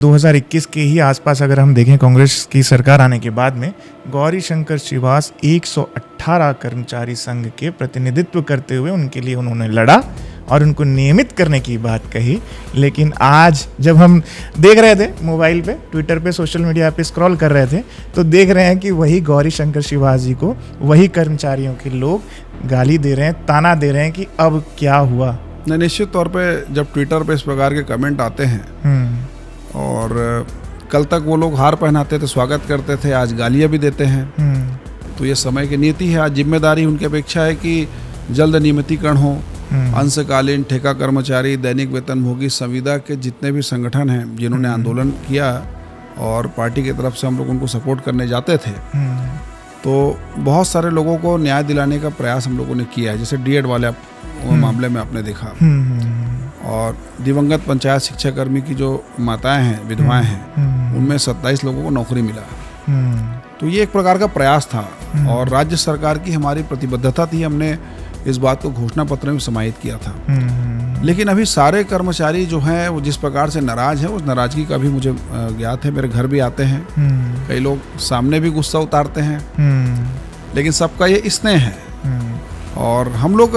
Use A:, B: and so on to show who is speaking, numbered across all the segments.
A: 2021 के ही आसपास अगर हम देखें, कांग्रेस की सरकार आने के बाद में गौरी शंकर श्रीवास 118 कर्मचारी संघ के प्रतिनिधित्व करते हुए उनके लिए उन्होंने लड़ा और उनको नियमित करने की बात कही। लेकिन आज जब हम देख रहे थे मोबाइल पे, ट्विटर पे, सोशल मीडिया पे स्क्रॉल कर रहे थे, तो देख रहे हैं कि वही गौरी शंकर श्रीवास जी को वही कर्मचारियों के लोग गाली दे रहे हैं, ताना दे रहे हैं कि अब क्या हुआ।
B: निश्चित तौर पे जब ट्विटर पे इस प्रकार के कमेंट आते हैं और कल तक वो लोग हार पहनाते थे, स्वागत करते थे, आज गालियाँ भी देते हैं, तो ये समय की नीति है। आज जिम्मेदारी उनकी अपेक्षा है कि जल्द नियमितीकरण हो। अंशकालीन, ठेका कर्मचारी, दैनिक वेतनभोगी, संविदा के जितने भी संगठन हैं जिन्होंने आंदोलन किया और पार्टी की तरफ से हम लोग उनको सपोर्ट करने जाते थे, तो बहुत सारे लोगों को न्याय दिलाने का प्रयास हम लोगों ने किया है। जैसे डीएड वाले मामले में आपने देखा, और दिवंगत पंचायत शिक्षा कर्मी की जो माताएं हैं, विधवाएं हैं, उनमें 27 लोगों को नौकरी मिला। तो ये एक प्रकार का प्रयास था और राज्य सरकार की हमारी प्रतिबद्धता थी, हमने इस बात को घोषणा पत्र में समाहित किया था। लेकिन अभी सारे कर्मचारी जो हैं वो जिस प्रकार से नाराज हैं, उस नाराजगी का भी मुझे ज्ञात है। मेरे घर भी आते हैं, कई लोग सामने भी गुस्सा उतारते हैं, लेकिन सबका ये स्नेह है और हम लोग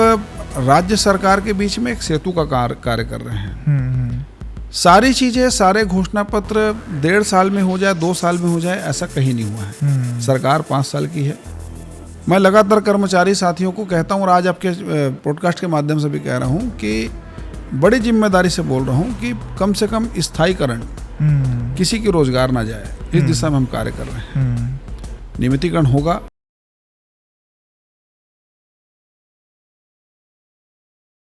B: राज्य सरकार के बीच में एक सेतु का कार्य कर रहे हैं। सारी चीजें, सारे घोषणा पत्र 1.5 साल में हो जाए, 2 साल में हो जाए, ऐसा कहीं नहीं हुआ है। सरकार 5 साल की है। मैं लगातार कर्मचारी साथियों को कहता हूँ और आज आपके पॉडकास्ट के माध्यम से भी कह रहा हूँ कि बड़ी जिम्मेदारी से बोल रहा हूँ कि कम से कम स्थायीकरण, किसी की रोजगार ना जाए, इस दिशा में हम कार्य कर रहे हैं। नियमितीकरण होगा।